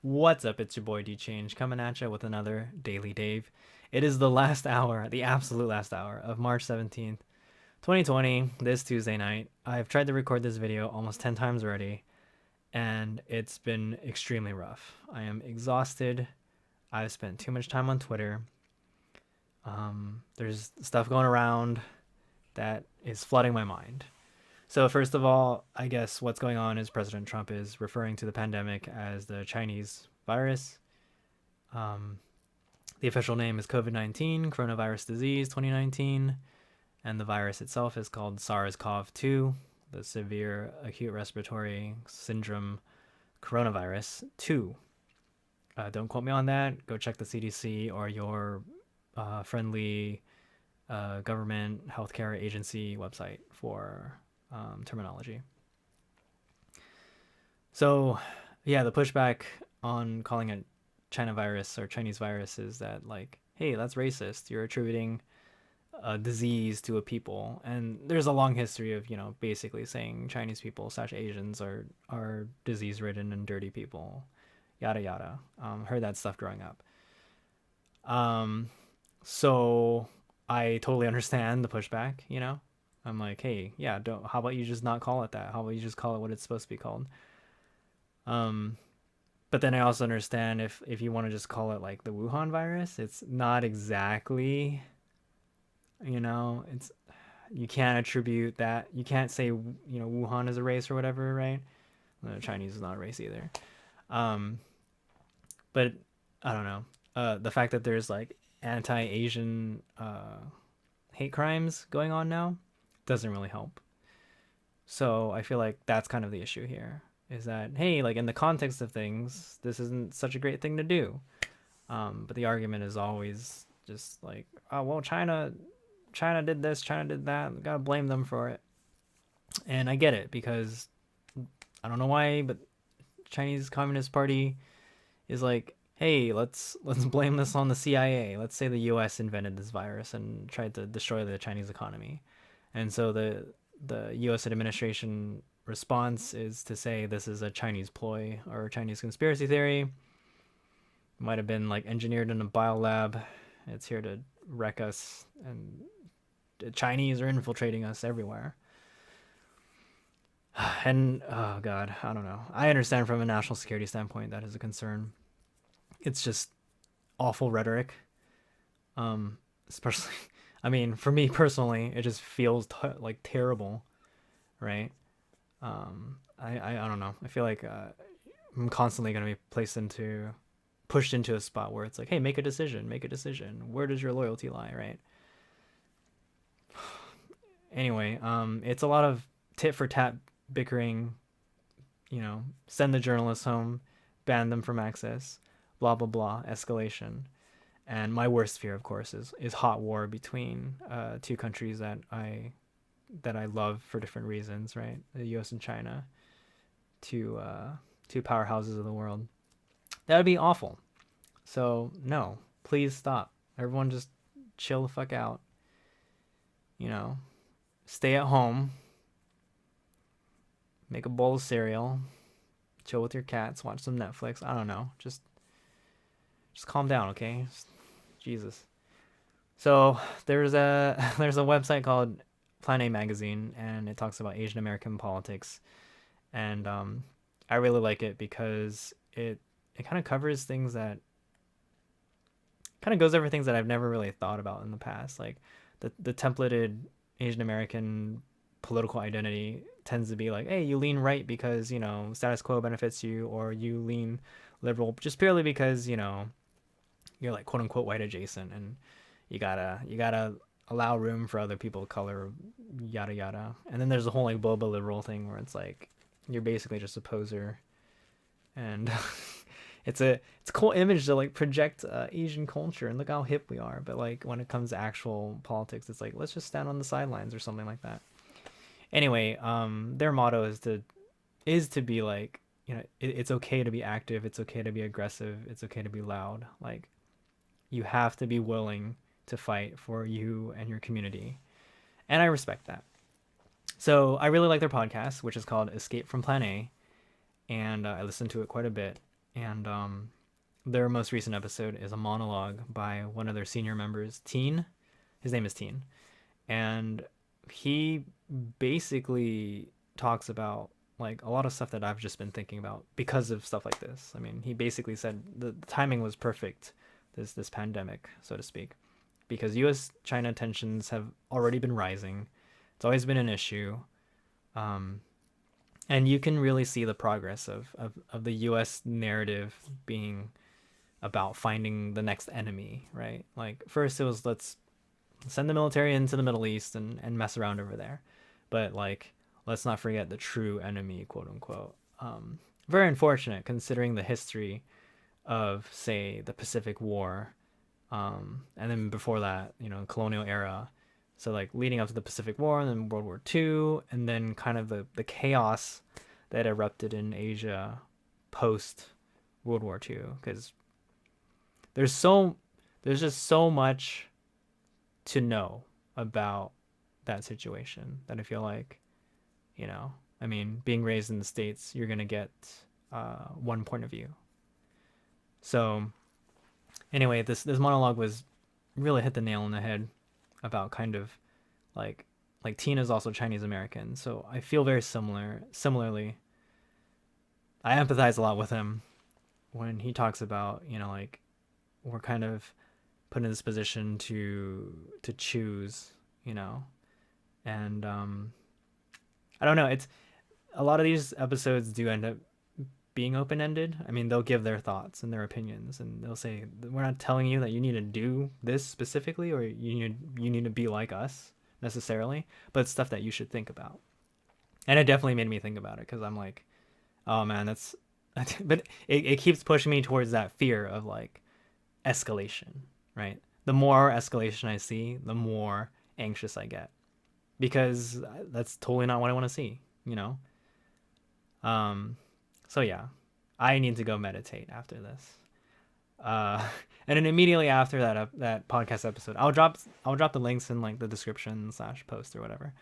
What's up? It's your boy D Change coming at you with another Daily Dave. It is the last hour, the absolute last hour of March 17th, 2020, this Tuesday night. I've tried to record this video almost 10 times already, and it's been extremely rough. I am exhausted. I've spent too much time on Twitter. There's stuff going around that is flooding my mind. So first of all, I guess what's going on is President Trump is referring to the pandemic as the Chinese virus. Um, the official name is COVID-19, coronavirus disease 2019, and the virus itself is called SARS-CoV-2, the severe acute respiratory syndrome coronavirus 2. Don't quote me on that. Go check the CDC or your friendly government healthcare agency website for terminology. So, yeah, the pushback on calling it China virus or Chinese virus is that, like, hey, that's racist. You're attributing a disease to a people. And there's a long history of, basically saying Chinese people / Asians are disease ridden and dirty people, yada yada. Heard that stuff growing up. So I totally understand the pushback. I'm like, hey, yeah, how about you just not call it that? How about you just call it what it's supposed to be called? But then I also understand if you want to just call it like the Wuhan virus, it's not exactly, it's you can't attribute that. You can't say, Wuhan is a race or whatever, right? The Chinese is not a race either. But I don't know. The fact that there's like anti-Asian hate crimes going on now doesn't really help. So I feel like that's kind of the issue here, is that, hey, like in the context of things, this isn't such a great thing to do. But the argument is always just like, oh, well, China did this, China did that. We gotta blame them for it. And I get it, because I don't know why, but Chinese Communist Party is like, hey, let's blame this on the CIA. Let's say the US invented this virus and tried to destroy the Chinese economy. And so the US administration response is to say this is a Chinese ploy or a Chinese conspiracy theory. It might have been like engineered in a biolab. It's here to wreck us, and the Chinese are infiltrating us everywhere. And oh god, I don't know. I understand from a national security standpoint that is a concern. It's just awful rhetoric. Especially, I mean, for me personally, it just feels like terrible, right? I don't know. I feel like I'm constantly going to be pushed into a spot where it's like, hey, make a decision. Where does your loyalty lie, right? Anyway, it's a lot of tit for tat bickering. Send the journalists home, ban them from access, blah blah blah, escalation. And my worst fear, of course, is hot war between two countries that I love for different reasons, right? The U.S. and China, two powerhouses of the world. That would be awful. So no, please stop. Everyone just chill the fuck out. Stay at home. Make a bowl of cereal. Chill with your cats. Watch some Netflix. I don't know. Just calm down, okay? Jesus. So there's a website called Plan A Magazine, and it talks about Asian American politics, and I really like it because it kind of covers things that kind of goes over things that I've never really thought about in the past, like the templated Asian American political identity tends to be like, hey, you lean right because status quo benefits you, or you lean liberal just purely because you're like quote unquote white adjacent, and you gotta allow room for other people of color, yada yada. And then there's the whole like boba liberal thing where it's like you're basically just a poser, and it's a cool image to like project Asian culture and look how hip we are. But like when it comes to actual politics, it's like, let's just stand on the sidelines or something like that. Anyway, their motto is to be like, it's okay to be active, it's okay to be aggressive, it's okay to be loud. Like, you have to be willing to fight for you and your community. And I respect that. So I really like their podcast, which is called Escape from Plan A. And I listen to it quite a bit. and their most recent episode is a monologue by one of their senior members, Teen. His name is Teen, and he basically talks about like a lot of stuff that I've just been thinking about because of stuff like this. I mean, he basically said the timing was perfect, this pandemic, so to speak, because U.S. China tensions have already been rising. It's always been an issue, um, and you can really see the progress of the U.S. narrative being about finding the next enemy, right? Like first it was let's send the military into the Middle East and mess around over there. But like, let's not forget the true enemy, quote unquote. Very unfortunate considering the history of, say, the Pacific War, and then before that, colonial era. So like leading up to the Pacific War and then World War II, and then kind of the chaos that erupted in Asia post World War II, because there's so there's just so much to know about that situation that I feel like, I mean, being raised in the States, you're going to get one point of view. So anyway, this monologue was really hit the nail on the head about kind of like Tina's also Chinese American. So I feel very similarly. I empathize a lot with him when he talks about, like we're kind of put in this position to choose, and I don't know, it's a lot of these episodes do end up being open-ended. I mean, they'll give their thoughts and their opinions, and they'll say we're not telling you that you need to do this specifically or you need to be like us necessarily, but it's stuff that you should think about. And it definitely made me think about it because I'm like, oh man, that's but it keeps pushing me towards that fear of like escalation, right? The more escalation I see, the more anxious I get because that's totally not what I want to see, you know? So yeah, I need to go meditate after this. Uh, and then immediately after that podcast episode, I'll drop the links in like the description / post or whatever.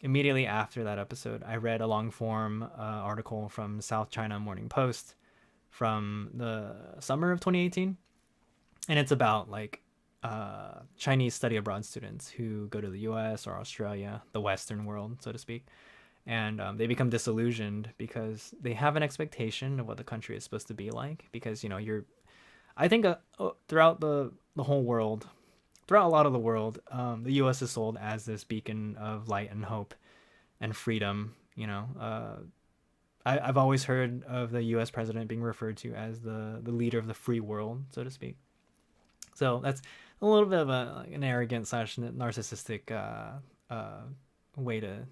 Immediately after that episode, I read a long form article from South China Morning Post from the summer of 2018, and it's about like Chinese study abroad students who go to the U.S. or Australia, the Western world, so to speak, and they become disillusioned because they have an expectation of what the country is supposed to be like. Because I think throughout the whole world, throughout a lot of the world, the U.S. is sold as this beacon of light and hope and freedom. I've always heard of the U.S. president being referred to as the leader of the free world, so to speak. So that's a little bit of an arrogant / narcissistic way to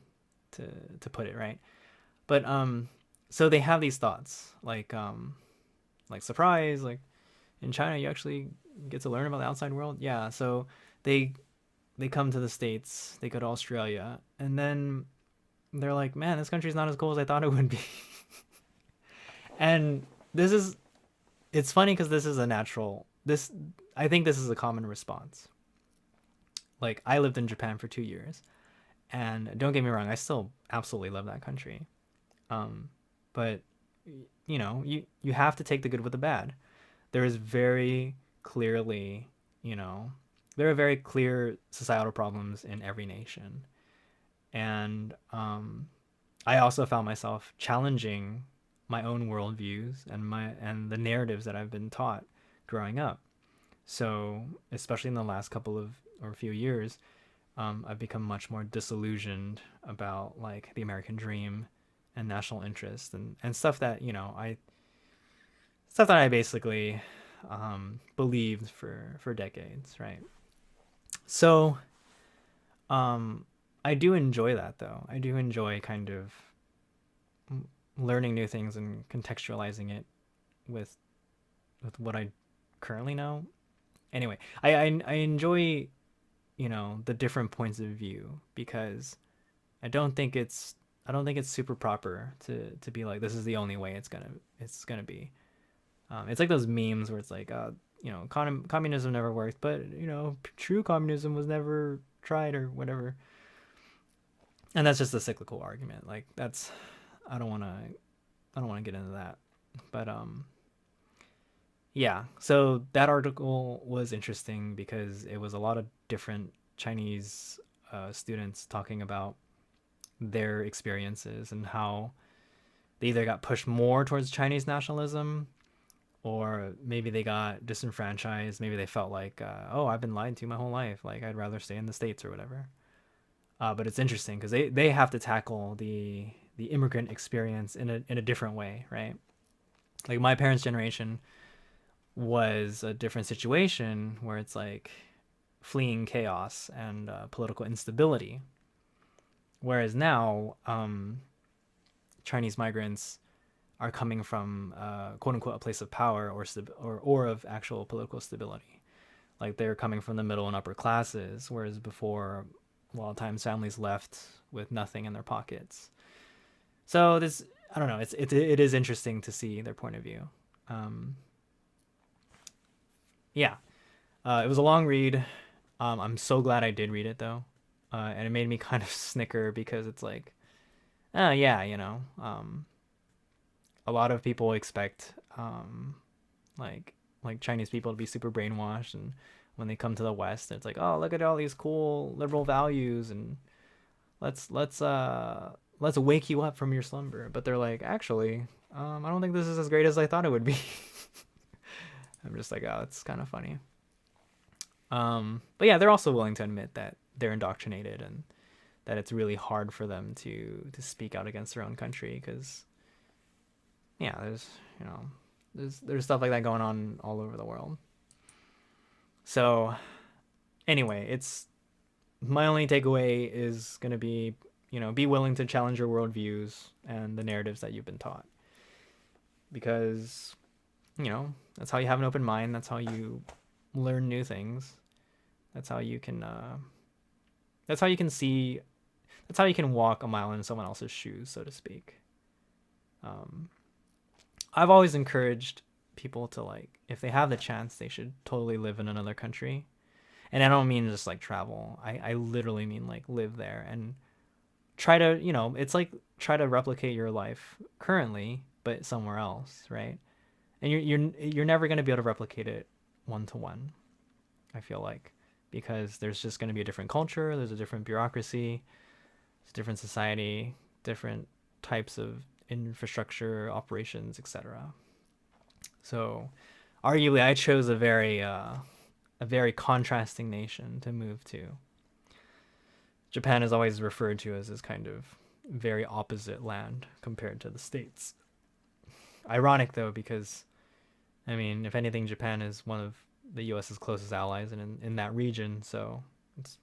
put it, right? But so they have these thoughts like surprise, like in China you actually get to learn about the outside world. Yeah, so they come to the States, they go to Australia, and then they're like, man, this country's not as cool as I thought it would be. And it's funny because this is a natural this I think this is a common response. Like I lived in Japan for 2 years, and don't get me wrong, I still absolutely love that country. But you have to take the good with the bad. There is very clearly, there are very clear societal problems in every nation. And I also found myself challenging my own worldviews and the narratives that I've been taught growing up. So especially in the last couple of or few years, I've become much more disillusioned about like the American dream and national interest and stuff that I basically believed for decades, right? So I do enjoy that though. I do enjoy kind of learning new things and contextualizing it with what I currently know. Anyway, I enjoy the different points of view because I don't think it's super proper to be like this is the only way it's gonna be. It's like those memes where it's like communism never worked, but true communism was never tried or whatever. And that's just a cyclical argument. Like I don't want to get into that. But yeah. So that article was interesting because it was a lot of different Chinese students talking about their experiences and how they either got pushed more towards Chinese nationalism, or maybe they got disenfranchised. Maybe they felt like, oh, I've been lied to my whole life. Like, I'd rather stay in the States or whatever. But it's interesting because they have to tackle the immigrant experience in a different way, right? Like my parents' generation was a different situation where it's like fleeing chaos and political instability. Whereas now, Chinese migrants are coming from quote unquote a place of power or of actual political stability. Like they're coming from the middle and upper classes, whereas before, a lot of times families left with nothing in their pockets. So this, I don't know, it is interesting to see their point of view. Um, yeah, it was a long read. I'm so glad I did read it though, and it made me kind of snicker because it's like, oh yeah, a lot of people expect like Chinese people to be super brainwashed, and when they come to the West, it's like, oh, look at all these cool liberal values, and let's wake you up from your slumber. But they're like, actually, I don't think this is as great as I thought it would be. I'm just like, oh, it's kind of funny. But yeah, they're also willing to admit that they're indoctrinated and that it's really hard for them to speak out against their own country because yeah, there's there's stuff like that going on all over the world. So anyway, it's my only takeaway is gonna be, be willing to challenge your worldviews and the narratives that you've been taught, because that's how you have an open mind. That's how you learn new things. That's how you can. That's how you can see. That's how you can walk a mile in someone else's shoes, so to speak. Um, I've always encouraged people to, like, if they have the chance, they should totally live in another country. And I don't mean just like travel. I literally mean like live there and try to, it's like try to replicate your life currently, but somewhere else, right? And you're never going to be able to replicate it one to one, I feel like, because there's just going to be a different culture, there's a different bureaucracy, it's a different society, different types of infrastructure, operations, etc. So, arguably, I chose a very contrasting nation to move to. Japan is always referred to as this kind of very opposite land compared to the States. Ironic though, because I mean, if anything, Japan is one of the U.S.'s closest allies in that region, so it's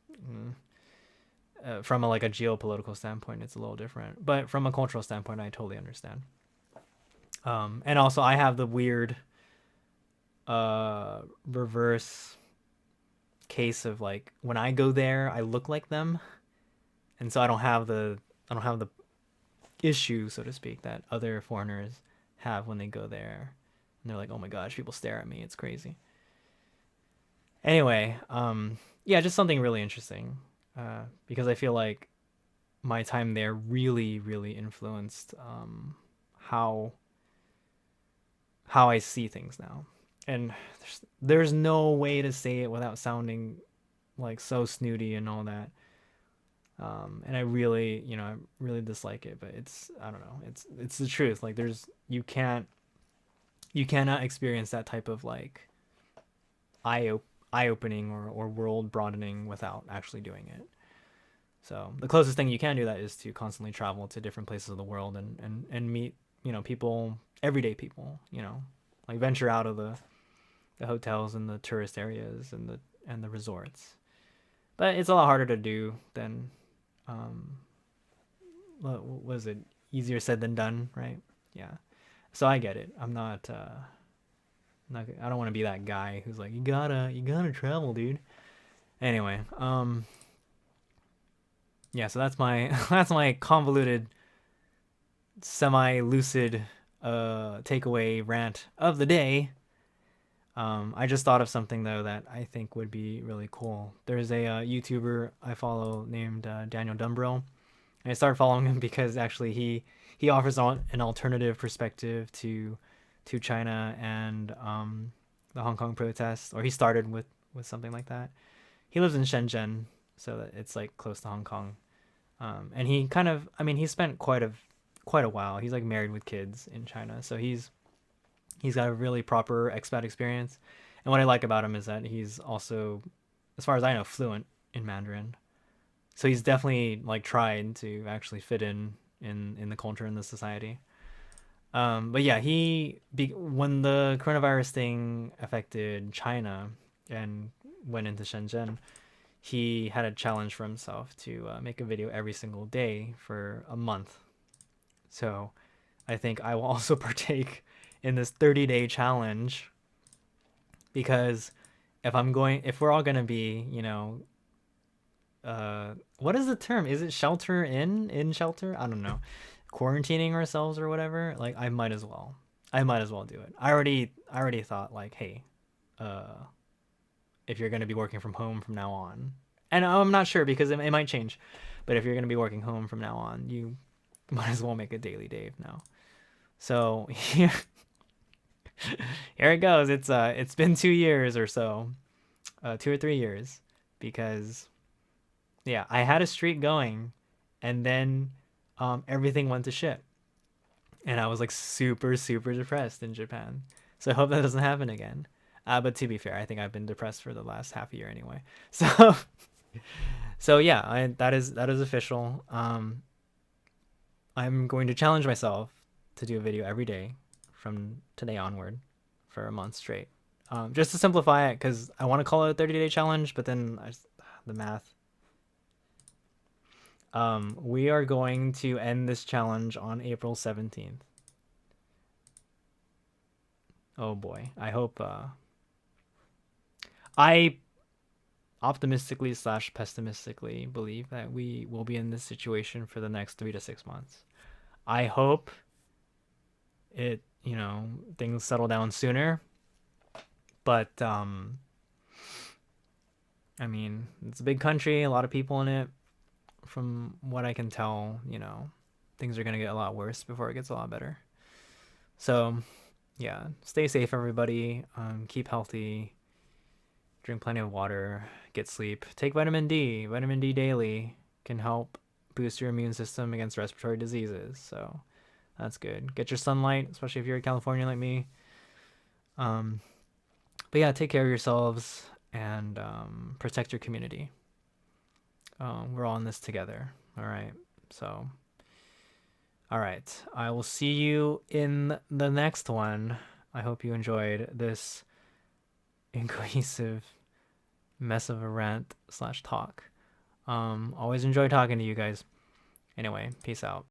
from like a geopolitical standpoint, it's a little different. But from a cultural standpoint, I totally understand. And also, I have the weird reverse case of like when I go there, I look like them, and so I don't have the issue, so to speak, that other foreigners have when they go there, and they're like, oh my gosh, people stare at me, it's crazy. Anyway, yeah, just something really interesting, because I feel like my time there really, really influenced how how I see things now. And there's no way to say it without sounding like so snooty and all that. And I really, I really dislike it, but it's, I don't know, it's the truth. Like you cannot experience that type of like eye opening or world broadening without actually doing it. So the closest thing you can do that is to constantly travel to different places of the world and meet, people, everyday people, like venture out of the hotels and the tourist areas and the resorts. But it's a lot harder to do than what was it? Easier said than done, right? Yeah. So I get it. I don't want to be that guy who's like, you gotta travel, dude. Anyway, yeah, so that's my that's my convoluted, semi-lucid takeaway rant of the day. I just thought of something though that I think would be really cool. There's a YouTuber I follow named Daniel Dumbrell, and I started following him because actually he offers an alternative perspective to to China and the Hong Kong protests, or he started with something like that. He lives in Shenzhen, so that it's like close to Hong Kong. And he kind of, I mean, he spent quite a while. He's like married with kids in China, so he's got a really proper expat experience. And what I like about him is that he's also, as far as I know, fluent in Mandarin. So he's definitely like tried to actually fit in the culture and the society. But yeah, when the coronavirus thing affected China and went into Shenzhen, he had a challenge for himself to make a video every single day for a month. So I think I will also partake in this 30-day challenge because if we're all gonna be, what is the term? Is it shelter in shelter? I don't know. Quarantining ourselves or whatever. Like I might as well. I might as well do it. I already thought like, hey, uh, if you're gonna be working from home from now on, and I'm not sure because it might change, but if you're gonna be working home from now on, you might as well make a daily Dave now. So here, here it goes. It's been 2 years or so, 2 or 3 years, because yeah, I had a streak going, and then everything went to shit, and I was like super super depressed in Japan. So I hope that doesn't happen again. But to be fair, I think I've been depressed for the last half a year anyway. So so yeah, that is official. I'm going to challenge myself to do a video every day from today onward for a month straight. Just to simplify it, because I want to call it a 30-day challenge, but then the math. We are going to end this challenge on April 17th. Oh boy. I hope I optimistically slash pessimistically believe that we will be in this situation for the next 3 to 6 months. I hope things settle down sooner, but I mean, it's a big country, a lot of people in it. From what I can tell, things are gonna get a lot worse before it gets a lot better. So yeah, stay safe, everybody. Keep healthy, drink plenty of water, get sleep, take vitamin D. Vitamin D daily can help boost your immune system against respiratory diseases. So that's good. Get your sunlight, especially if you're in California like me. But yeah, take care of yourselves and protect your community. We're all in this together. All right. So, all right. I will see you in the next one. I hope you enjoyed this incohesive mess of a rant / talk. Always enjoy talking to you guys. Anyway, peace out.